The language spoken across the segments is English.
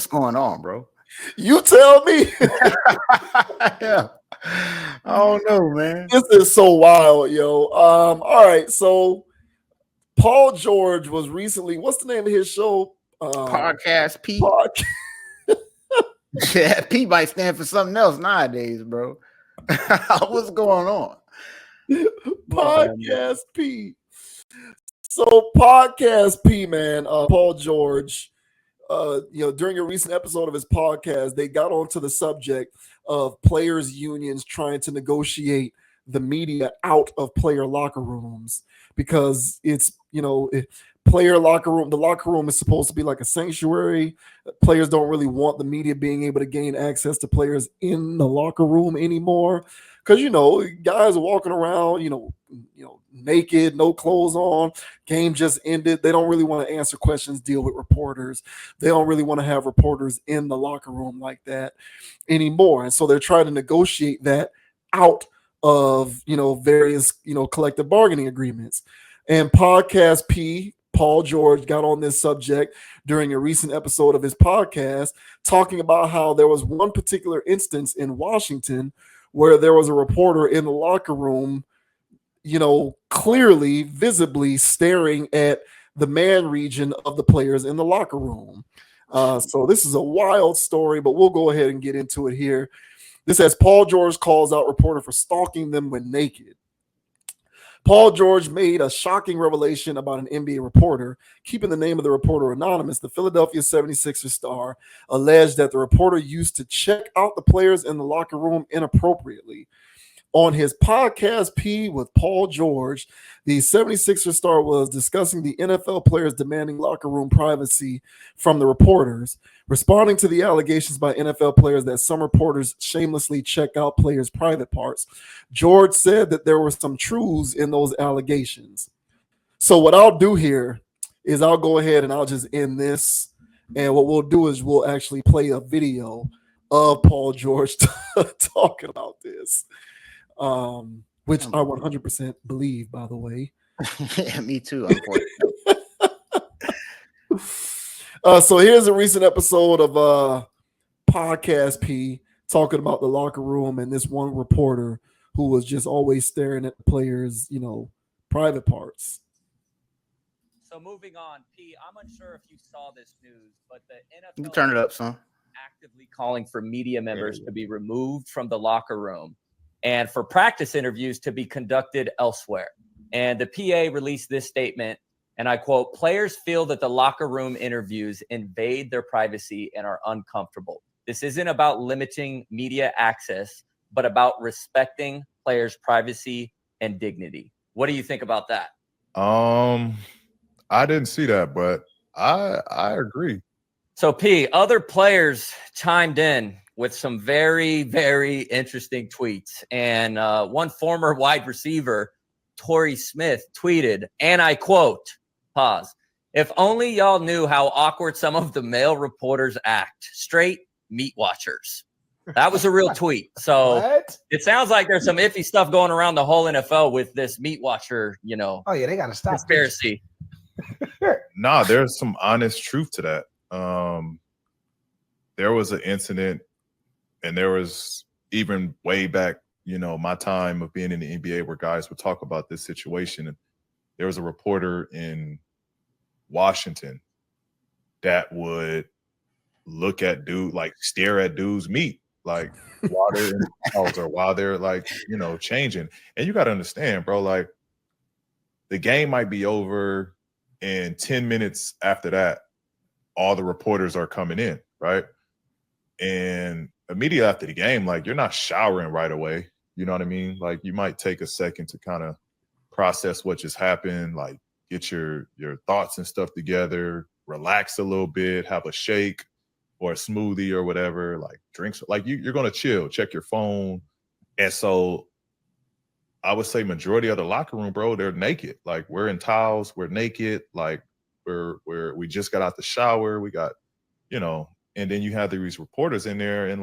going on, bro? You tell me. Yeah. I don't know, man. This is so wild, yo. All right, so Paul George was recently. What's the name of his show? Podcast P. Podcast. Yeah, P might stand for something else nowadays, bro. What's going on? Podcast P. So Podcast P, man. Paul George. During a recent episode of his podcast, they got onto the subject of players' unions trying to negotiate the media out of player locker rooms because it's, player locker room. The locker room is supposed to be like a sanctuary. Players don't really want the media being able to gain access to players in the locker room anymore because guys are walking around, naked, no clothes on. Game just ended. They don't really want to answer questions, deal with reporters. They don't really want to have reporters in the locker room like that anymore. And so they're trying to negotiate that out of, various, collective bargaining agreements. And Podcast P, Paul George, got on this subject during a recent episode of his podcast, talking about how there was one particular instance in Washington where there was a reporter in the locker room, clearly, visibly staring at the man region of the players in the locker room. So this is a wild story, but we'll go ahead and get into it here. This says Paul George calls out reporter for stalking them when naked. Paul George made a shocking revelation about an NBA reporter. Keeping the name of the reporter anonymous, the Philadelphia 76ers star alleged that the reporter used to check out the players in the locker room inappropriately. On his podcast, P with Paul George, the 76ers star was discussing the NFL players demanding locker room privacy from the reporters, responding to the allegations by NFL players that some reporters shamelessly check out players' private parts. George said that there were some truths in those allegations. So what I'll do here is I'll go ahead and I'll just end this. And what we'll do is we'll actually play a video of Paul George talking about this. Which I 100% believe, by the way. Yeah, me too, unfortunately. So here's a recent episode of Podcast P talking about the locker room and this one reporter who was just always staring at the players, private parts. So moving on, P, I'm unsure if you saw this news, but the NFL You turn it up, son. Actively calling for media members to be removed from the locker room and for practice interviews to be conducted elsewhere. And the PA released this statement, and I quote, "Players feel that the locker room interviews invade their privacy and are uncomfortable. This isn't about limiting media access, but about respecting players' privacy and dignity." What do you think about that? I didn't see that, but I agree. So, P, other players chimed in with some very, very interesting tweets. And one former wide receiver, Torrey Smith, tweeted, and I quote, pause, "If only y'all knew how awkward some of the male reporters act. Straight meat watchers." That was a real tweet. So It sounds like there's some iffy stuff going around the whole NFL with this meat watcher, Oh, yeah, they got to stop conspiracy. Nah, there's some honest truth to that. There was an incident, and there was even way back, my time of being in the NBA where guys would talk about this situation. And there was a reporter in Washington that would look at stare at dudes' meat, like while they're in the house or while they're changing. And you got to understand, bro, the game might be over, and 10 minutes after that, all the reporters are coming in, right? And immediately after the game, you're not showering right away. You know what I mean? You might take a second to kind of process what just happened, get your thoughts and stuff together, relax a little bit, have a shake or a smoothie or whatever, drinks. You're going to chill, check your phone. And so I would say majority of the locker room, bro, they're naked. We're in towels, we're naked, we just got out the shower, we got, and then you have these reporters in there and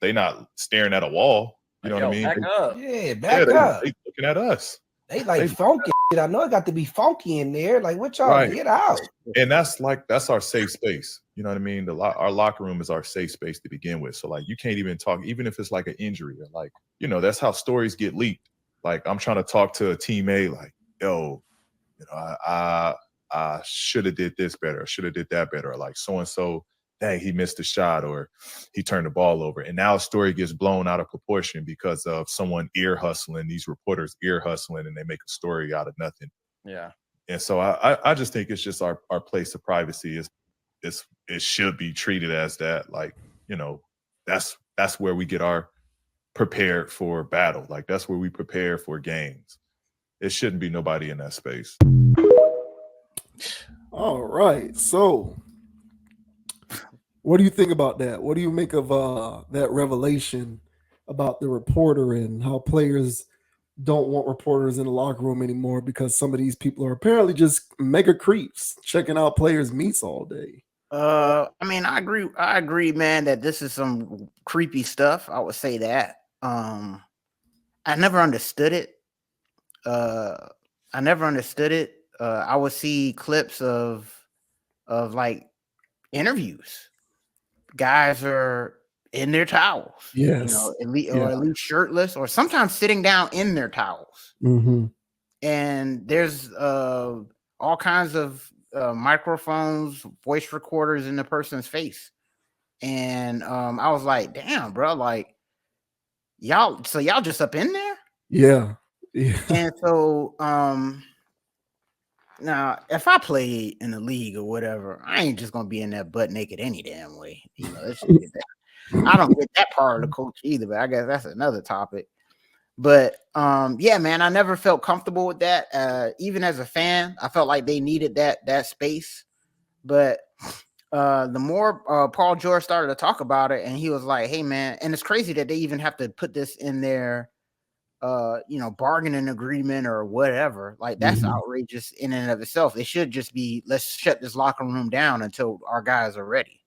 they not staring at a wall. You know what I mean? Back up. Yeah, back up. They looking at us. They funky shit. I know it got to be funky in there. What y'all Right. get out? And that's our safe space. You know what I mean? Our locker room is our safe space to begin with. So like, you can't even talk, even if it's like an injury or like, you know, that's how stories get leaked. Like, I'm trying to talk to a teammate, like, yo, you know, I should have did this better, or should have did that better, or like so and so, dang, he missed a shot, or he turned the ball over, and now a story gets blown out of proportion because of someone ear hustling, these reporters ear hustling, and they make a story out of nothing. Yeah. And so I just think it's just our place of privacy is it should be treated as that. Like, you know, that's where we get our prepared for battle. Like, that's where we prepare for games. It shouldn't be nobody in that space. All right. So what do you think about that? What do you make of that revelation about the reporter and how players don't want reporters in the locker room anymore because some of these people are apparently just mega creeps checking out players' meets all day? I mean, I agree, man, that this is some creepy stuff. I would say that. I never understood it. I would see clips of like interviews. Guys are in their towels, Yes. you know, at least shirtless, or sometimes sitting down in their towels. Mm-hmm. And there's all kinds of microphones, voice recorders in the person's face. And I was like, damn, bro, like y'all just up in there? Yeah. And so now if I play in the league or whatever, I ain't just gonna be in there butt naked any damn way. You know, let's just get that. I don't get that part of the coach either, but I guess that's another topic. But yeah, man, I never felt comfortable with that. Even as a fan, I felt like they needed that space. But the more Paul George started to talk about it, and he was like, hey man, and it's crazy that they even have to put this in their you know, bargaining agreement or whatever. Like, that's outrageous in and of itself. It should just be, let's shut this locker room down until our guys are ready.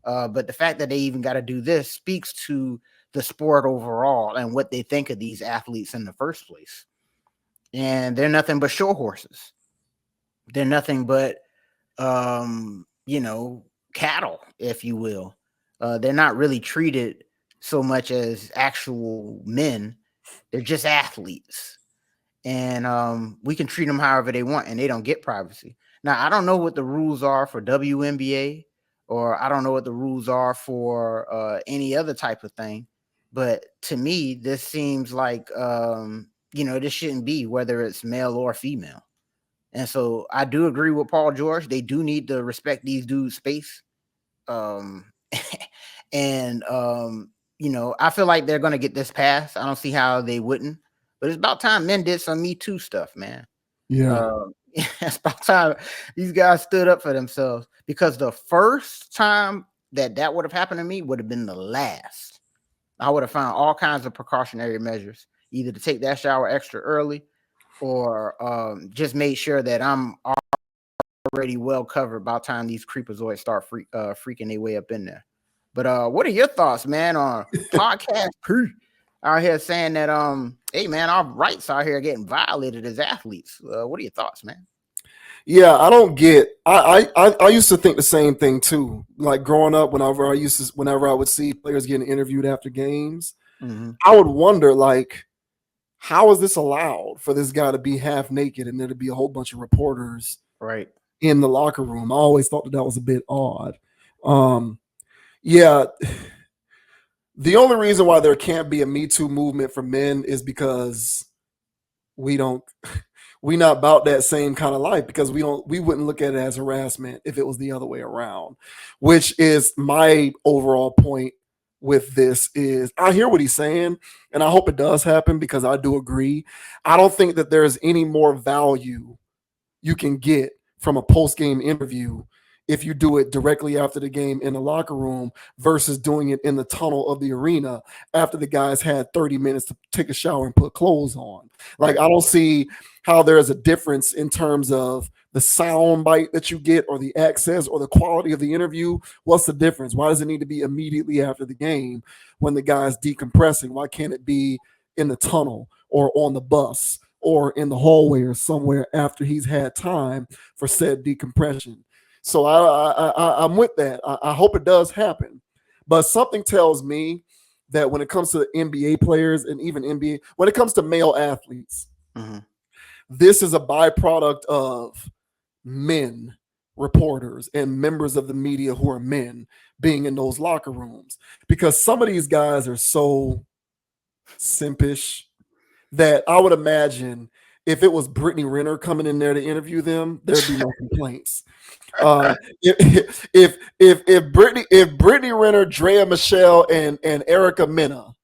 But the fact that they even got to do this speaks to the sport overall and what they think of these athletes in the first place. And they're nothing but show horses. They're nothing but, you know, cattle, if you will. They're not really treated so much as actual men. They're just athletes. And we can treat them however they want, and they don't get privacy. Now, I don't know what the rules are for WNBA, or I don't know what the rules are for any other type of thing. But to me, this seems like, you know, this shouldn't be, whether it's male or female. And so I do agree with Paul George. They do need to respect these dudes' space. And, you know, I feel like they're going to get this passed. I don't see how they wouldn't. But it's about time men did some Me Too stuff, man. Yeah. It's about time these guys stood up for themselves, because the first time that would have happened to me would have been the last. I would have found all kinds of precautionary measures, either to take that shower extra early, or just made sure that I'm already well covered by the time these creepazoids start freaking their way up in there. But what are your thoughts, man, on podcast out here saying that hey man, our rights out here getting violated as athletes? What are your thoughts, man? Yeah, I don't get. I used to think the same thing too. Like growing up, whenever I would see players getting interviewed after games, I would wonder, like, how is this allowed for this guy to be half naked and there to be a whole bunch of reporters right in the locker room? I always thought that was a bit odd. Yeah. The only reason why there can't be a Me Too movement for men is because we not about that same kind of life, because we wouldn't look at it as harassment if it was the other way around, which is my overall point with this. Is I hear what he's saying, and I hope it does happen, because I do agree. I don't think that there's any more value you can get from a post-game interview if you do it directly after the game in the locker room versus doing it in the tunnel of the arena after the guys had 30 minutes to take a shower and put clothes on. Like, I don't see how there's a difference in terms of the sound bite that you get, or the access, or the quality of the interview. What's the difference? Why does it need to be immediately after the game when the guy's decompressing? Why can't it be in the tunnel, or on the bus, or in the hallway, or somewhere after he's had time for said decompression? So I'm with that. I hope it does happen. But something tells me that when it comes to NBA players and even NBA, when it comes to male athletes, this is a byproduct of men, reporters, and members of the media who are men being in those locker rooms. Because some of these guys are so simpish that I would imagine if it was Brittany Renner coming in there to interview them, there'd be no complaints. If Brittany Renner, Drea Michelle, and Erica Mena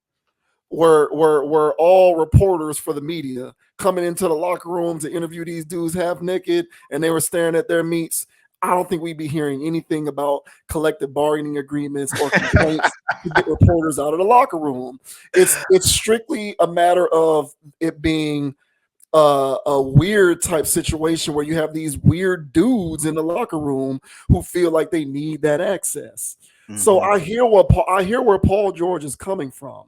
were all reporters for the media coming into the locker room to interview these dudes half naked, and they were staring at their meats, I don't think we'd be hearing anything about collective bargaining agreements or complaints to get reporters out of the locker room. It's strictly a matter of it being a weird type situation where you have these weird dudes in the locker room who feel like they need that access. So I hear where Paul George is coming from,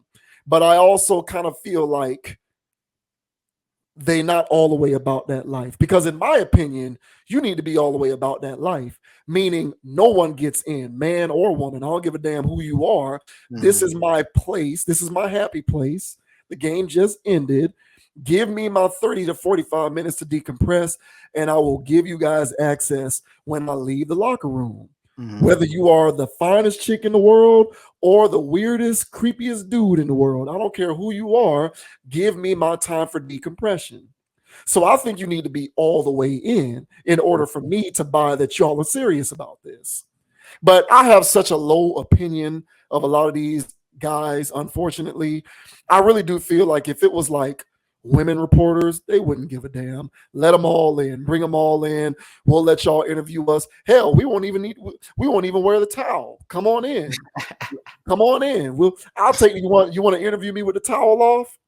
but I also kind of feel like they're not all the way about that life, because in my opinion, you need to be all the way about that life, meaning no one gets in, man or woman. I don't give a damn who you are. This is my place. This is my happy place. The game just ended. Give me my 30 to 45 minutes to decompress, and I will give you guys access when I leave the locker room. Whether you are the finest chick in the world or the weirdest, creepiest dude in the world, I don't care who you are, give me my time for decompression. So I think you need to be all the way in order for me to buy that y'all are serious about this. But I have such a low opinion of a lot of these guys, unfortunately. I really do feel like if it was like women reporters, they wouldn't give a damn. Let them all in, bring them all in. We'll let y'all interview us. Hell, we won't even wear the towel. Come on in. Come on in. I'll take you. You want to interview me with the towel off?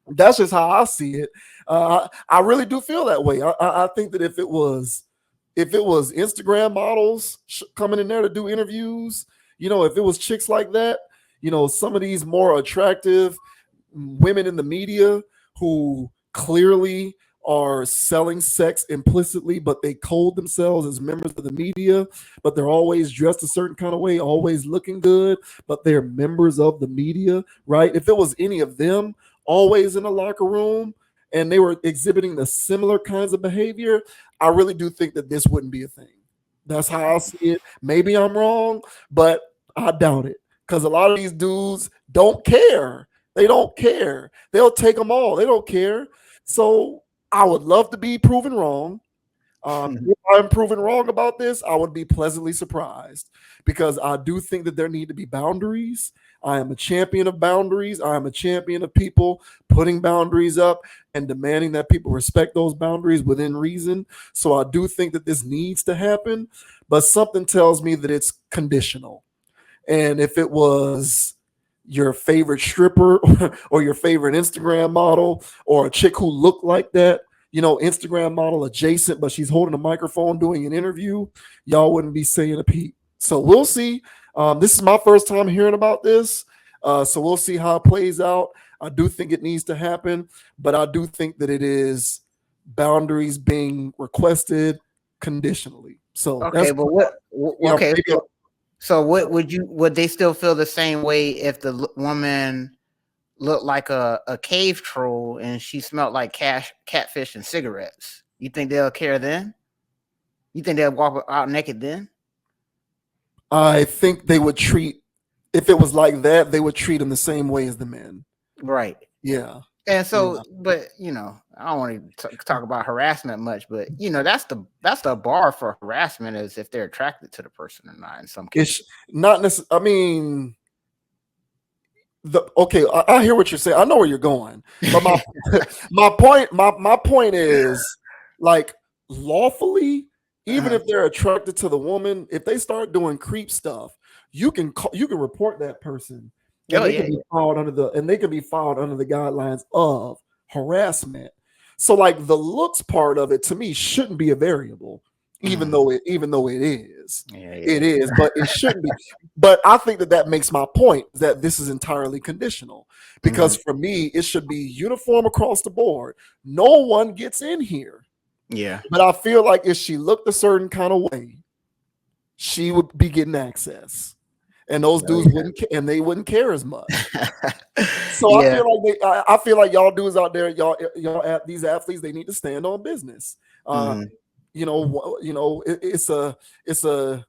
That's just how I see it. I really do feel that way. I think that if it was Instagram models coming in there to do interviews, if it was chicks like that, some of these more attractive women in the media who clearly are selling sex implicitly, but they code themselves as members of the media, but they're always dressed a certain kind of way, always looking good, but they're members of the media, right? If it was any of them always in a locker room and they were exhibiting the similar kinds of behavior, I really do think that this wouldn't be a thing. That's how I see it. Maybe I'm wrong, but I doubt it, because a lot of these dudes don't care. They don't care. They'll take them all. They don't care. So I would love to be proven wrong. If I'm proven wrong about this, I would be pleasantly surprised, because I do think that there need to be boundaries. I am a champion of boundaries. I am a champion of people putting boundaries up and demanding that people respect those boundaries within reason. So I do think that this needs to happen, but something tells me that it's conditional. And if it was your favorite stripper or your favorite Instagram model or a chick who looked like that, Instagram model adjacent, but she's holding a microphone doing an interview, y'all wouldn't be saying a peep. So we'll see. This is my first time hearing about this. So we'll see how it plays out. I do think it needs to happen, but I do think that it is boundaries being requested conditionally. So okay, but so what would they still feel the same way if the woman looked like a cave troll and she smelled like catfish and cigarettes? You think they'll care then? You think they'll walk out naked then? I think they would treat, if it was like that, they would treat them the same way as the men. Right. Yeah. And so, but I don't want to talk about harassment much, but that's the bar for harassment, is if they're attracted to the person or not. In some cases, it's not necessarily. I mean, I hear what you're saying. I know where you're going, but my point is, like, lawfully, even if they're attracted to the woman, if they start doing creep stuff, you can report that person. And they can be filed under the guidelines of harassment. So, like, the looks part of it to me shouldn't be a variable, even though it is. It is, but it shouldn't be. But I think that makes my point, that this is entirely conditional, because for me, it should be uniform across the board. No one gets in here. Yeah. But I feel like if she looked a certain kind of way, she would be getting access, and those dudes wouldn't, and they wouldn't care as much. So Yeah. I feel like y'all dudes out there, these athletes, they need to stand on business. Mhm. It's a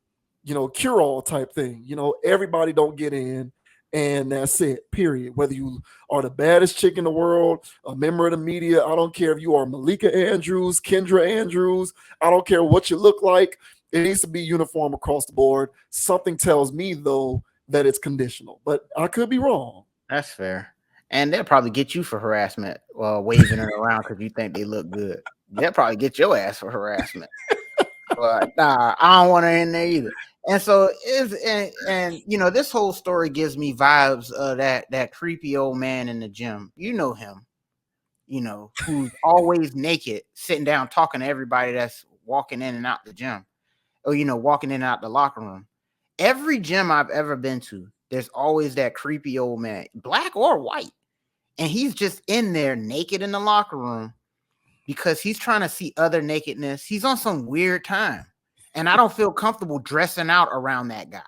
cure all type thing. Everybody don't get in, and that's it. Period. Whether you are the baddest chick in the world, a member of the media, I don't care if you are Malika Andrews, Kendra Andrews. I don't care what you look like. It needs to be uniform across the board. Something tells me though that it's conditional, but I could be wrong. That's fair. And they'll probably get you for harassment while waving it around because you think they look good. They'll probably get your ass for harassment. But nah, I don't want her in there either. And so and this whole story gives me vibes of that creepy old man in the gym. You know him, who's always naked, sitting down talking to everybody that's walking in and out the gym. Or walking in and out the locker room. Every gym I've ever been to, there's always that creepy old man, black or white. And he's just in there naked in the locker room because he's trying to see other nakedness. He's on some weird time. And I don't feel comfortable dressing out around that guy.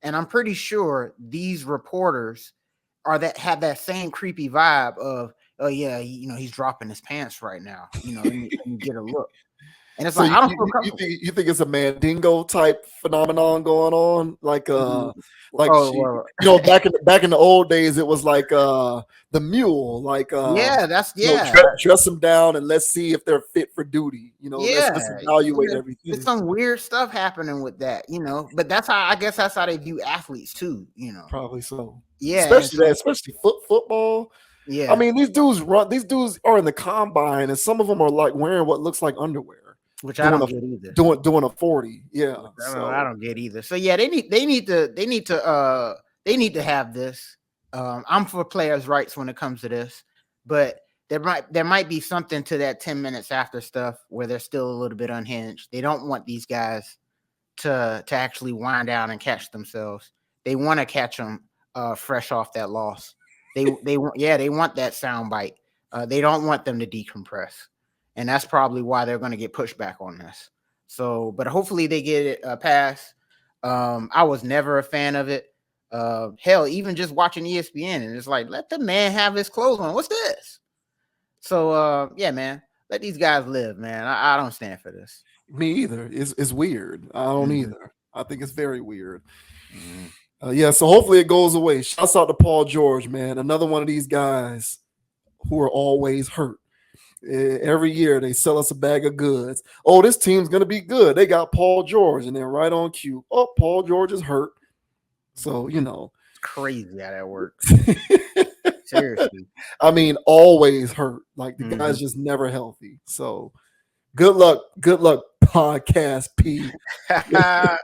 And I'm pretty sure these reporters have that same creepy vibe of, oh yeah, he's dropping his pants right now. Let me get a look. And it's So like, I don't feel comfortable. you think it's a Mandingo type phenomenon going on, back in the old days, it was like the mule, dress them down and let's see if they're fit for duty. Let's evaluate everything. There's some weird stuff happening with that, But I guess that's how they view athletes too, Probably so. Yeah, especially football. Yeah, I mean, these dudes are in the combine, and some of them are like wearing what looks like underwear. Which I don't get either. Doing a 40, yeah. I don't get either. So yeah, they need to have this. I'm for players' rights when it comes to this, but there might be something to that 10 minutes after stuff where they're still a little bit unhinged. They don't want these guys to actually wind down and catch themselves. They want to catch them fresh off that loss. They want that sound bite. They don't want them to decompress. And that's probably why they're going to get pushback on this. So, but hopefully they get it passed. I was never a fan of it. Hell, even just watching ESPN, and it's like, let the man have his clothes on. What's this? So, yeah, man, let these guys live, man. I don't stand for this. Me either. It's weird. I don't either. I think it's very weird. Yeah, so hopefully it goes away. Shouts out to Paul George, man. Another one of these guys who are always hurt. Every year they sell us a bag of goods. Oh, this team's gonna be good. They got Paul George, and then right on cue, oh, Paul George is hurt. So it's crazy how that works. Seriously, I mean, always hurt. Like the guy's just never healthy. So good luck, podcast P. Yeah.